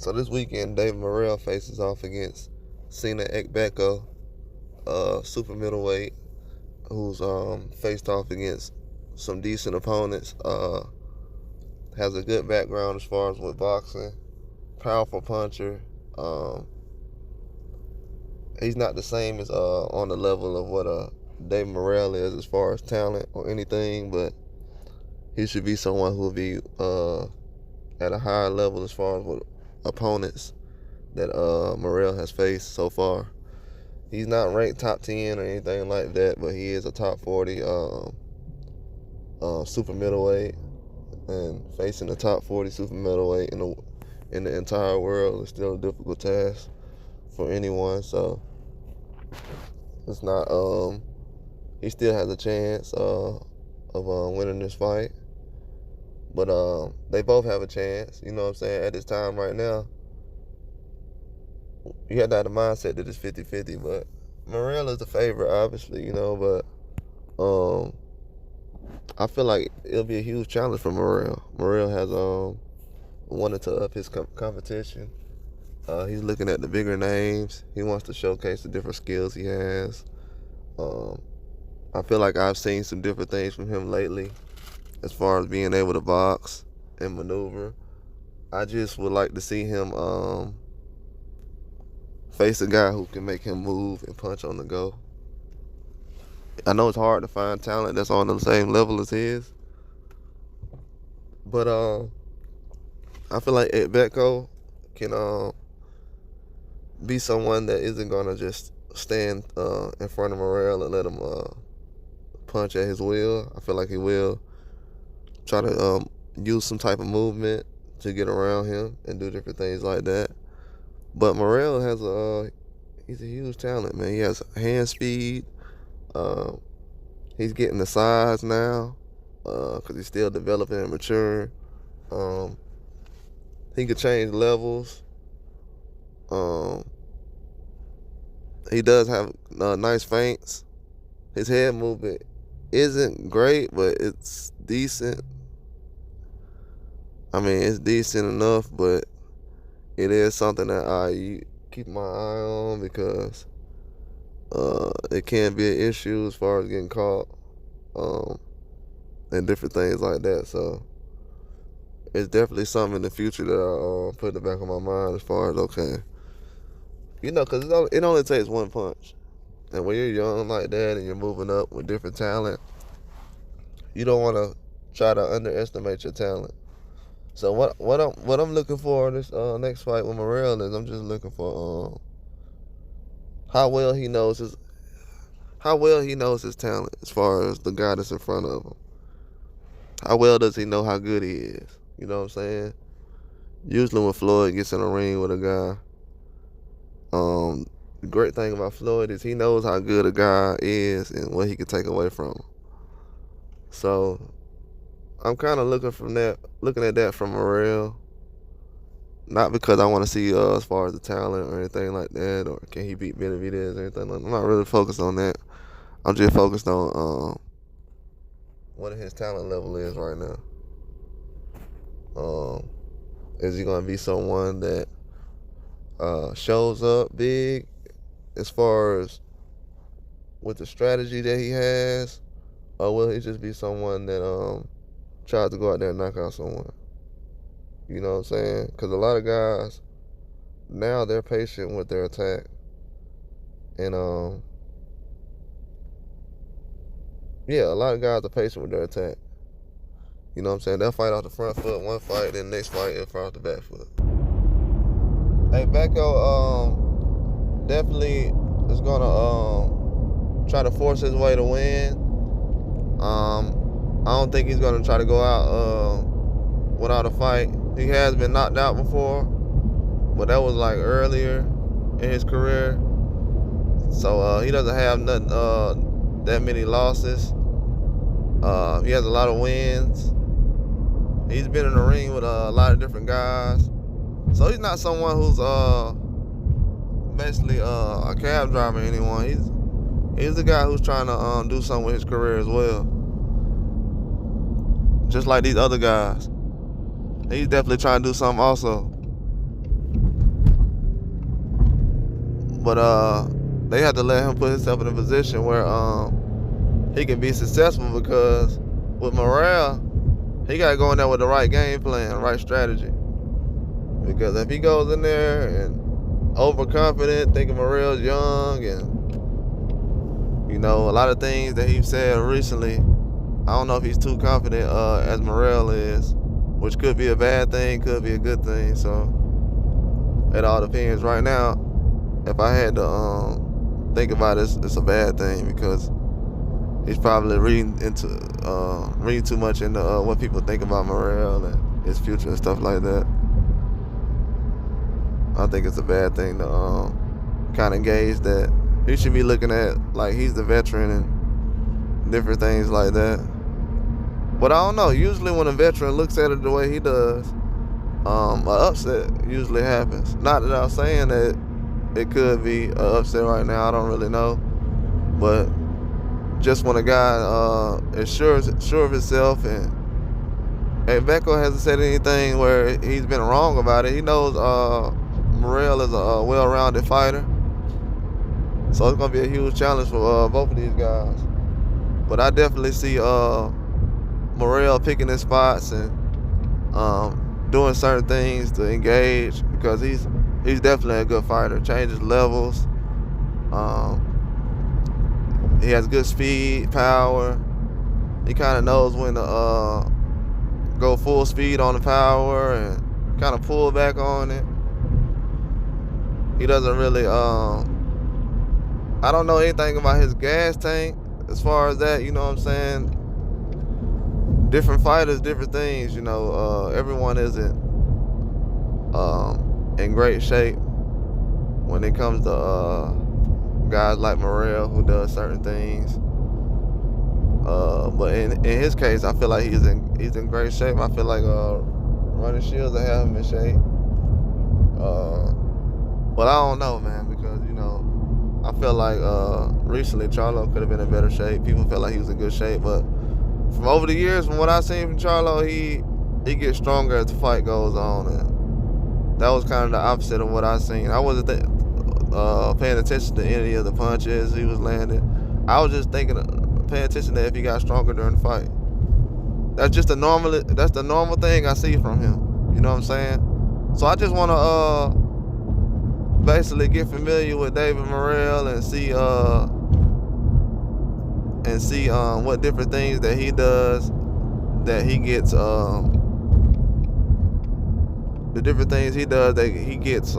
So this weekend, Morrell faces off against Sena Agbeko, super middleweight, who's faced off against some decent opponents. Has a good background as far as with boxing. Powerful puncher. He's not the same as on the level of what Dave Morrell is as far as talent or anything, but he should be someone who will be at a higher level as far as what opponents that Morrell has faced so far. He's not ranked top 10 or anything like that, but he is a top 40 super middleweight, and facing the top 40 super middleweight in the entire world is still a difficult task for anyone. So it's not. He still has a chance of winning this fight, but they both have a chance. You know what I'm saying? At this time right now, you have to have the mindset that it's 50-50, but Morrell is the favorite, obviously, but I feel like it'll be a huge challenge for Morrell. Morrell has wanted to up his competition. He's looking at the bigger names. He wants to showcase the different skills he has. I feel like I've seen some different things from him lately as far as being able to box and maneuver. I just would like to see him face a guy who can make him move and punch on the go. I know it's hard to find talent that's on the same level as his, but I feel like Agbeko can be someone that isn't gonna just stand in front of Morrell and let him punch at his will. I feel like he will try to use some type of movement to get around him and do different things like that. But Morrell he's a huge talent, man. He has hand speed. He's getting the size now because he's still developing and maturing. He could change levels. He does have nice feints. His head movement isn't great, but it's decent. I mean, it's decent enough, but it is something that I keep my eye on because it can be an issue as far as getting caught and different things like that. So it's definitely something in the future that I put in the back of my mind as far as, okay, because it only takes one punch. And when you're young like that and you're moving up with different talent, you don't want to try to underestimate your talent. So what I'm looking for in this next fight with Morrell is I'm just looking for how well he knows his talent as far as the guy that's in front of him. How well does he know how good he is? You know what I'm saying? Usually when Floyd gets in a ring with a guy, the great thing about Floyd is he knows how good a guy is and what he can take away from him. So I'm kind of looking at that from Morrell. Not because I want to see as far as the talent or anything like that, or can he beat Benavidez or anything like that. I'm not really focused on that. I'm just focused on what his talent level is right now. Is he going to be someone that shows up big as far as with the strategy that he has, or will he just be someone that tries to go out there and knock out someone? You know what I'm saying? Because a lot of guys now, they're patient with their attack, and a lot of guys are patient with their attack. You know what I'm saying? They'll fight off the front foot one fight, then the next fight they'll fight off the back foot. Hey, Agbeko definitely is gonna try to force his way to win. I don't think he's gonna try to go out without a fight. He has been knocked out before, but that was like earlier in his career. So he doesn't have nothing that many losses. He has a lot of wins. He's been in the ring with a lot of different guys. So he's not someone who's basically a cab driver or anyone. He's the guy who's trying to do something with his career as well. Just like these other guys. He's definitely trying to do something also. But they had to let him put himself in a position where he can be successful, because with Morrell, he got to go in there with the right game plan, right strategy. Because if he goes in there and overconfident, thinking Morrell's young, and a lot of things that he's said recently, I don't know if he's too confident as Morrell is, which could be a bad thing, could be a good thing. So it all depends. Right now, if I had to think about it, it's a bad thing, because he's probably reading too much into what people think about Morrell and his future and stuff like that. I think it's a bad thing to kind of gauge that. He should be looking at like he's the veteran and different things like that. But I don't know. Usually when a veteran looks at it the way he does, an upset usually happens. Not that I'm saying that it could be an upset right now. I don't really know. But just when a guy is sure of himself, and Agbeko hasn't said anything where he's been wrong about it. He knows Morrell is a well-rounded fighter, so it's gonna be a huge challenge for both of these guys. But I definitely see Morrell picking his spots and doing certain things to engage, because he's definitely a good fighter. Changes levels. He has good speed, power. He kind of knows when to go full speed on the power and kind of pull back on it. He doesn't really, I don't know anything about his gas tank as far as that, you know what I'm saying? Different fighters, different things, everyone isn't in great shape when it comes to guys like Morrell, who does certain things. But in his case, I feel like he's in great shape. I feel like running shields will have him in shape. But I don't know, man, because I feel like recently Charlo could have been in better shape. People felt like he was in good shape, but from over the years, from what I've seen from Charlo, he gets stronger as the fight goes on, and that was kind of the opposite of what I've seen. I wasn't paying attention to any of the punches he was landing. I was just paying attention to if he got stronger during the fight. That's the normal thing I see from him. You know what I'm saying? So I just want to basically get familiar with David Morrell and see what different things that he does, that he gets the different things he does that he gets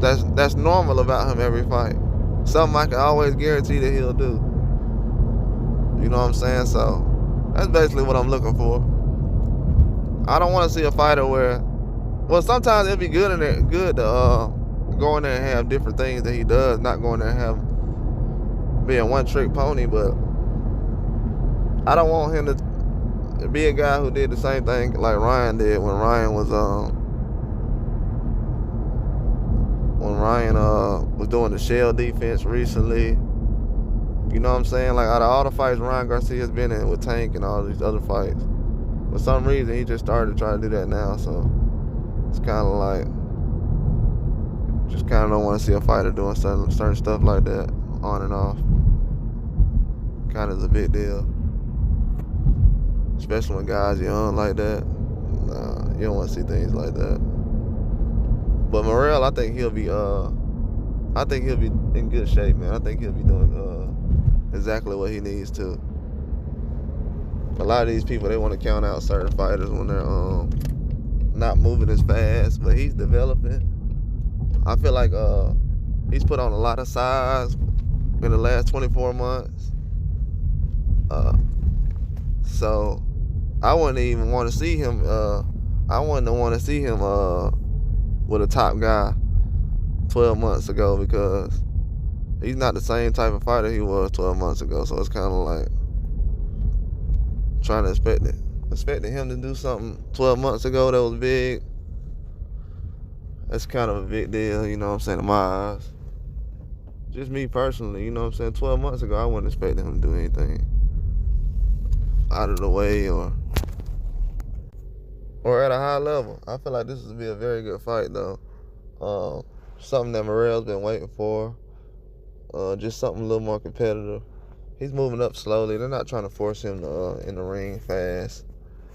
that's normal about him every fight. Something I can always guarantee that he'll do. You know what I'm saying? So that's basically what I'm looking for. I don't want to see a fighter where, well, sometimes it'd be good to go in there and have different things that he does, not going there and be a one-trick pony. But I don't want him to be a guy who did the same thing like Ryan did when Ryan was doing the shell defense recently. You know what I'm saying? Like, out of all the fights Ryan Garcia's been in with Tank and all these other fights, for some reason he just started to try to do that now. So it's kind of like, just kind of don't want to see a fighter doing certain stuff like that on and off. Kind of is a big deal, especially when guys young like that. Nah, you don't want to see things like that. But Morrell, I think he'll be in good shape, man. I think he'll be doing exactly what he needs to. A lot of these people, they want to count out certain fighters when they're not moving as fast, but he's developing. I feel like he's put on a lot of size in the last 24 months. So I wouldn't even want to see him. I wouldn't want to see him with a top guy 12 months ago, because he's not the same type of fighter he was 12 months ago. So it's kind of like trying to expecting him to do something 12 months ago that was big. That's kind of a big deal, you know what I'm saying, in my eyes. Just me personally, you know what I'm saying. 12 months ago, I wasn't expecting him to do anything out of the way or at a high level. I feel like this would be a very good fight, though. something that Morrell's been waiting for. Just something a little more competitive. He's moving up slowly. They're not trying to force him to, in the ring fast.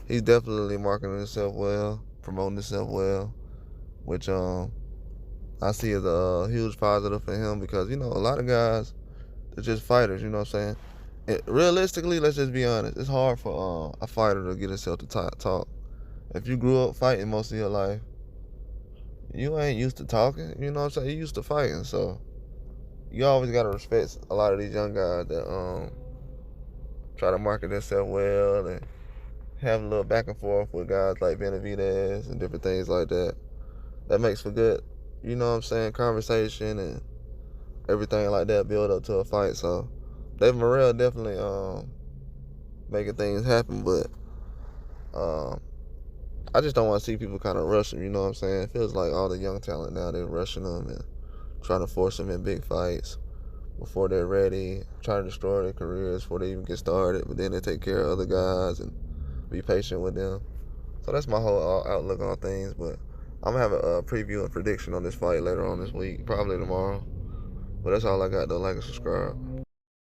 He's definitely marketing himself well, promoting himself well, which I see as a huge positive for him because, you know, a lot of guys, they're just fighters, you know what I'm saying? Realistically, let's just be honest. It's hard for a fighter to get himself to talk. If you grew up fighting most of your life, you ain't used to talking, you know what I'm saying? You used to fighting, so you always got to respect a lot of these young guys that try to market themselves well and have a little back and forth with guys like Benavidez and different things like that. That makes for good, you know what I'm saying, conversation and everything like that build up to a fight. So David Morrell definitely making things happen, but I just don't want to see people kind of rush him, you know what I'm saying? It feels like all the young talent now, they're rushing them and trying to force them in big fights before they're ready, trying to destroy their careers before they even get started, but then they take care of other guys and be patient with them. So that's my whole outlook on things, but I'm going to have a preview and prediction on this fight later on this week, probably tomorrow. But that's all I got, though. Like and subscribe.